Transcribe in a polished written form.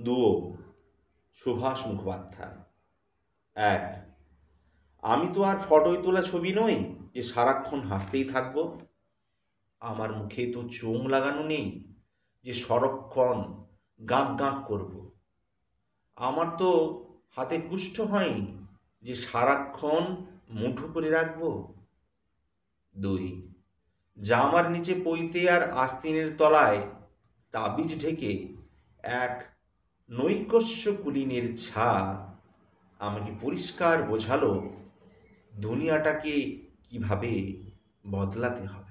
দুয়ো সুভাষ মুখোপাধ্যায়। এক, আমি তো আর ফটোয় তোলা ছবি নই যে সারাক্ষণ হাসতেই থাকবো। আমার মুখে তো চোঙ লাগানো নেই যে সরক্ষণ গাঁক গাঁক করব। আমার তো হাতে কুষ্ঠ হয়নি যে সারাক্ষণ মুঠো করে রাখবো। দুই, জামার নিচে পইতে আর আস্তিনের তলায় তাবিজ ঢেকে এক নৈকস্য কুলীনের ছা আমাকে পরিষ্কার বোঝালো দুনিয়াটাকে কিভাবে বদলাতে হবে।